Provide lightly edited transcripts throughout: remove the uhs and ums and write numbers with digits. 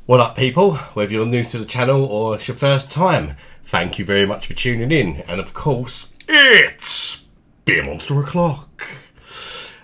What up, people? Whether you're new to the channel or it's your first time, thank you very much for tuning in. And of course, it's Beer Monster O'Clock.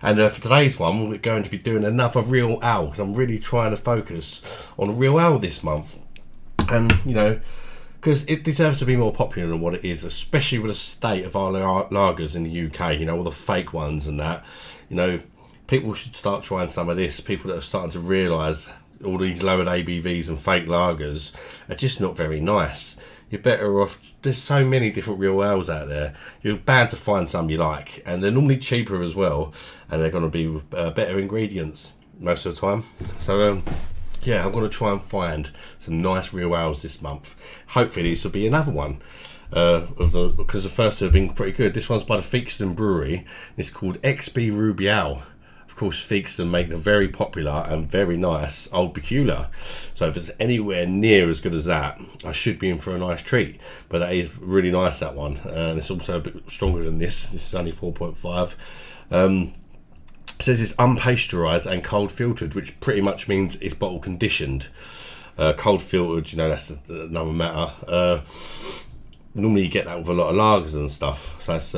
And for today's one, we're going to be doing another real ale, because I'm really trying to focus on a real ale this month. And, you know, because it deserves to be more popular than what it is, especially with the state of our lagers in the UK, you know, all the fake ones and that. You know, people should start trying some of this. People that are starting to realise all these lowered ABVs and fake lagers are just not very nice. You're better off, there's so many different real ales out there, you're bound to find some you like, and they're normally cheaper as well, and they're going to be with better ingredients most of the time. So yeah, I'm going to try and find some nice real ales this month. Hopefully this will be another one, because the first two have been pretty good. This one's by the Theakston brewery. It's called xbRuby. Of course, Theakston make the very popular and very nice Old Peculiar. So if it's anywhere near as good as that, I should be in for a nice treat. But that is really nice, that one. And it's also a bit stronger than this. This is only 4.5. It says it's unpasteurised and cold filtered, which pretty much means it's bottle conditioned. Cold filtered, you know, that's another matter. Normally you get that with a lot of lagers and stuff. So that's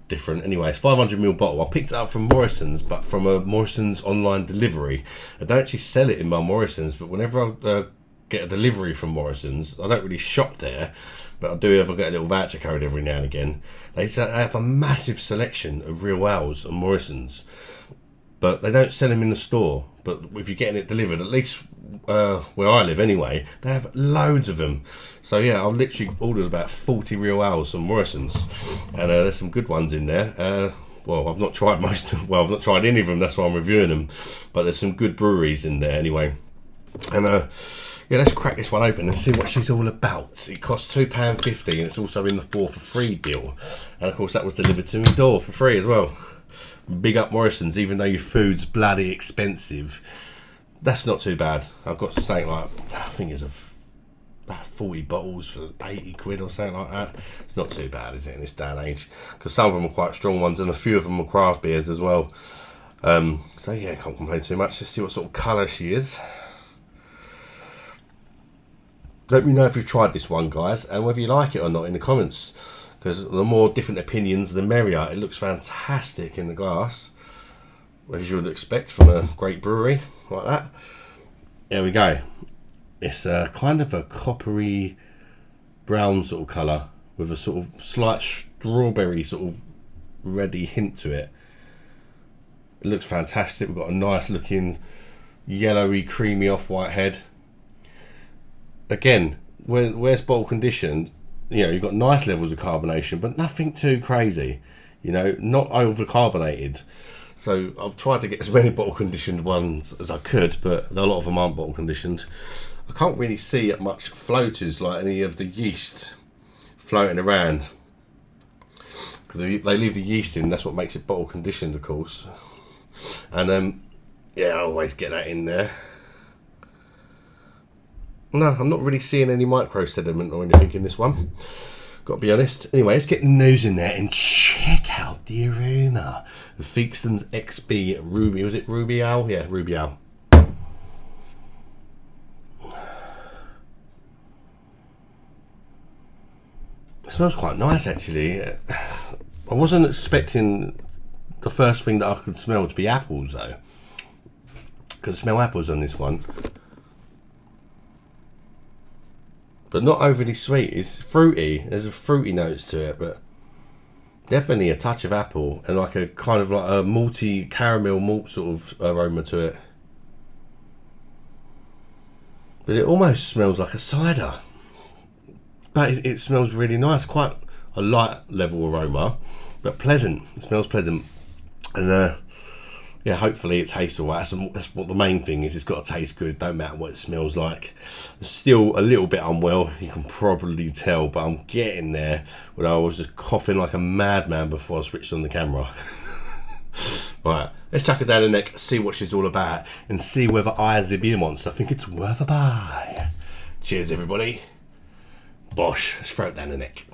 different. Anyway, it's 500ml bottle. I picked it up from Morrison's, but from a Morrison's online delivery. I don't actually sell it in my Morrison's, but whenever I get a delivery from Morrison's, I don't really shop there, but I do ever get a little voucher code every now and again. They have a massive selection of real ales on Morrison's, but they don't sell them in the store. But if you're getting it delivered, at least where I live anyway, they have loads of them. So yeah, I've literally ordered about 40 real ales from Morrison's, and there's some good ones in there. Well, I've not tried I've not tried any of them, that's why I'm reviewing them, but there's some good breweries in there anyway. And yeah, let's crack this one open and see what she's all about. It costs £2.50, and it's also in the 4 for 3 deal, and of course that was delivered to my door for free as well. Big up Morrison's. Even though your food's bloody expensive, that's not too bad. I've got something like, I think it's about 40 bottles for 80 quid or something like that. It's not too bad, is it, in this day and age? Because some of them are quite strong ones, and a few of them are craft beers as well. So yeah, can't complain too much. Let's see what sort of colour she is. Let me know if you've tried this one, guys, and whether you like it or not in the comments, because the more different opinions, the merrier. It looks fantastic in the glass, as you would expect from a great brewery like that. There we go. It's kind of a coppery brown sort of colour with a sort of slight strawberry sort of reddy hint to it. It looks fantastic. We've got a nice looking yellowy, creamy off-white head. Again, where's bottle conditioned, you know, you've got nice levels of carbonation, but nothing too crazy, you know, not over carbonated. So I've tried to get as many bottle conditioned ones as I could, but a lot of them aren't bottle conditioned. I can't really see much floaters like any of the yeast floating around, because they leave the yeast in. That's what makes it bottle conditioned, of course. And yeah, I always get that in there. No, I'm not really seeing any micro sediment or anything in this one, got to be honest. Anyway, let's get the nose in there and check out the aroma. The Theakston's xbRuby. Was it Ruby Ale? Yeah, Ruby Ale. It smells quite nice, actually. I wasn't expecting the first thing that I could smell to be apples, though, because I smell apples on this one. But not overly sweet. It's fruity. There's a fruity notes to it, but definitely a touch of apple and like a kind of like a malty caramel malt sort of aroma to it. But it almost smells like a cider. But it smells really nice. Quite a light level aroma, but pleasant. It smells pleasant. And yeah, hopefully it tastes alright. That's what the main thing is. It's got to taste good. Don't matter what it smells like. Still a little bit unwell, you can probably tell, but I'm getting there. When I was just coughing like a madman before I switched on the camera. Right, let's chuck her down the neck, see what she's all about, and see whether I, as a beer monster, think it's worth a buy. Cheers, everybody. Bosh, let's throw it down the neck.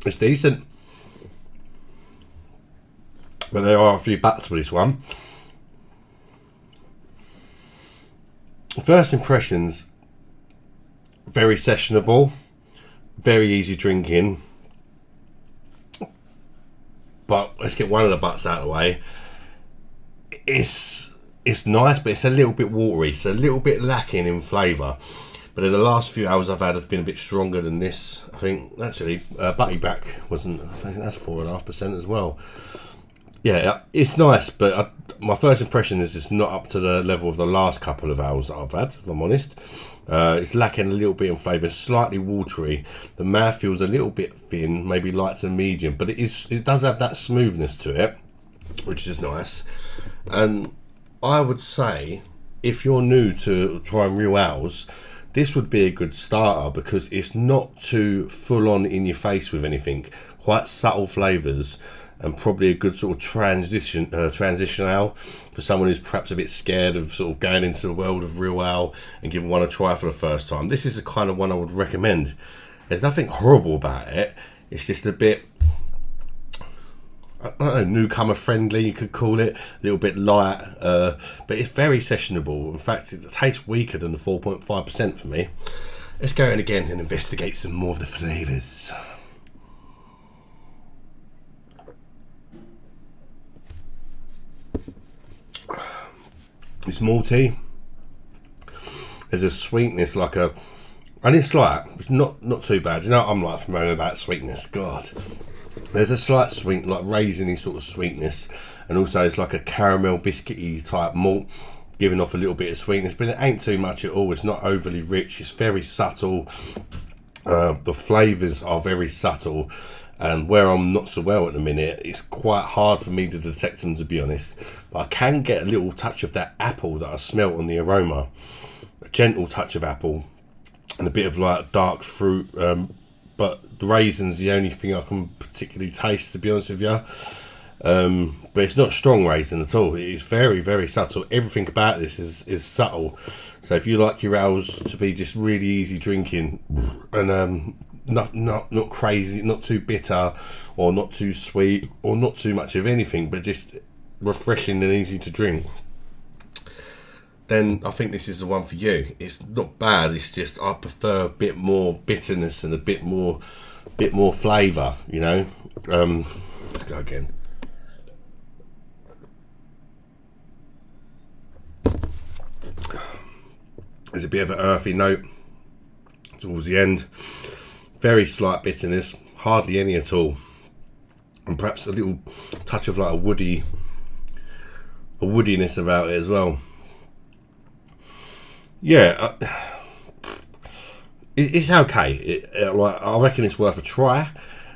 It's decent, but there are a few buts with this one. First impressions, very sessionable, very easy drinking. But let's get one of the buts out of the way. It's nice, but it's a little bit watery. It's a little bit lacking in flavour. But in the last few hours I've had have been a bit stronger than this. I think actually Buttyback wasn't. I think that's 4.5% as well. Yeah, it's nice, but my first impression is it's not up to the level of the last couple of hours that I've had, if I'm honest. It's lacking a little bit in flavour, slightly watery. The mouth feels a little bit thin, maybe light to medium, but it does have that smoothness to it, which is nice. And I would say, if you're new to trying real ales, this would be a good starter because it's not too full on in your face with anything. Quite subtle flavours. And probably a good sort of transition ale for someone who's perhaps a bit scared of sort of going into the world of real ale and giving one a try for the first time. This is the kind of one I would recommend. There's nothing horrible about it. It's just a bit, I don't know, newcomer friendly, you could call it. A little bit light, but it's very sessionable. In fact, it tastes weaker than the 4.5% for me. Let's go in again and investigate some more of the flavours. It's malty. There's a sweetness, and it's slight. It's not too bad. You know, I'm like familiar about sweetness. God, there's a slight sweet, like raisiny sort of sweetness, and also it's like a caramel biscuity type malt, giving off a little bit of sweetness, but it ain't too much at all. It's not overly rich. It's very subtle. The flavours are very subtle. And where I'm not so well at the minute, it's quite hard for me to detect them, to be honest. But I can get a little touch of that apple that I smelt on the aroma. A gentle touch of apple and a bit of like dark fruit. But the raisin's the only thing I can particularly taste, to be honest with you. But it's not strong raisin at all. It is very, very subtle. Everything about this is subtle. So if you like your ales to be just really easy drinking and not crazy, not too bitter or not too sweet or not too much of anything, but just refreshing and easy to drink, then I think this is the one for you. It's not bad, it's just I prefer a bit more bitterness and a bit more flavour, you know. Let's go again. There's a bit of an earthy note towards the end. Very slight bitterness, hardly any at all, and perhaps a little touch of like a woodiness about it as well. Yeah, it's okay. I reckon it's worth a try.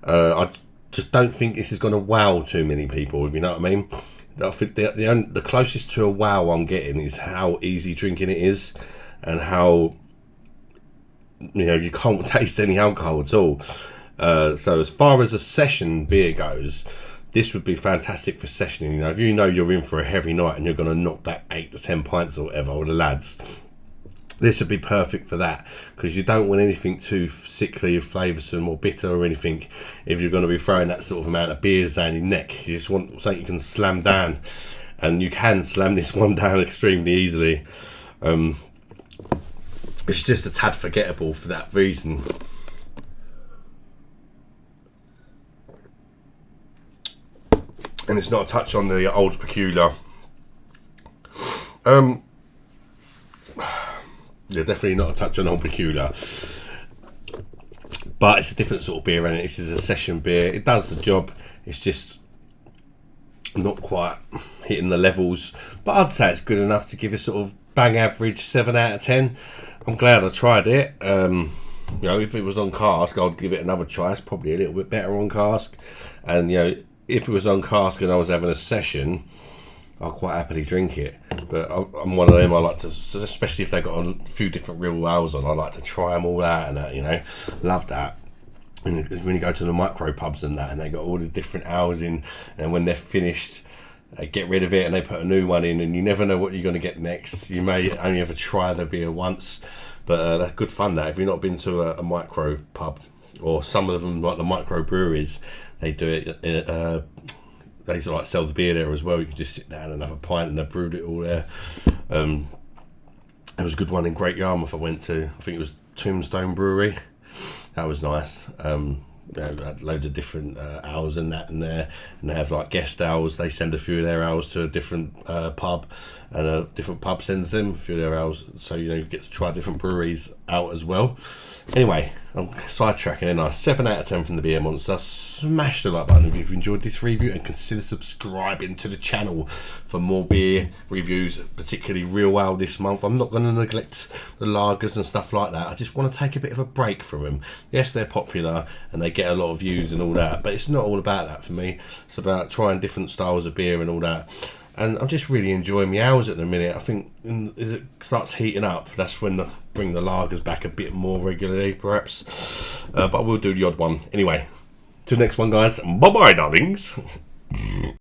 I just don't think this is going to wow too many people, if you know what I mean. I think the closest to a wow I'm getting is how easy drinking it is, and how, you know, you can't taste any alcohol at all. So as far as a session beer goes, this would be fantastic for sessioning. You know, if you're in for a heavy night and you're going to knock back 8 to 10 pints or whatever with the lads, this would be perfect for that, because you don't want anything too sickly or flavoursome or bitter or anything if you're going to be throwing that sort of amount of beers down your neck. You just want something you can slam down, and you can slam this one down extremely easily. It's just a tad forgettable for that reason. And it's not a touch on the old peculiar. Yeah, definitely not a touch on old peculiar. But it's a different sort of beer, and this is a session beer. It does the job. It's just not quite hitting the levels. But I'd say it's good enough to give a sort of bang average 7 out of 10. I'm glad I tried it. You know, if it was on cask, I'd give it another try. It's probably a little bit better on cask. And, you know, if it was on cask and I was having a session, I'll quite happily drink it. But I'm one of them, I like to, especially if they've got a few different real ales on, I like to try them all out and that, you know. Love that. And when you go to the micro pubs and that, and they got all the different ales in, and when they're finished, they get rid of it and they put a new one in, and you never know what you're going to get next. You may only ever try the beer once, but that's good fun, that. If you've not been to a micro pub, or some of them, like the micro breweries, they do it. They like sell the beer there as well. You can just sit down and have a pint, and they've brewed it all there. There was a good one in Great Yarmouth I went to. I think it was Tombstone Brewery. That was nice. They had loads of different ales and that in there, and they have like guest ales. They send a few of their ales to a different pub, and a different pub sends them a few of their ales, so you get to try different breweries out as well. Anyway, I'm sidetracking, and 7 out of 10 from the Beer Monster. Smash the like button if you've enjoyed this review, and consider subscribing to the channel for more beer reviews, particularly real ale this month. I'm not going to neglect the lagers and stuff like that. I just want to take a bit of a break from them. Yes, they're popular and they get a lot of views and all that, but it's not all about that for me. It's about trying different styles of beer and all that. And I'm just really enjoying my hours at the minute. I think as it starts heating up, that's when I bring the lagers back a bit more regularly, perhaps. But I will do the odd one. Anyway, till next one, guys. Bye-bye, darlings.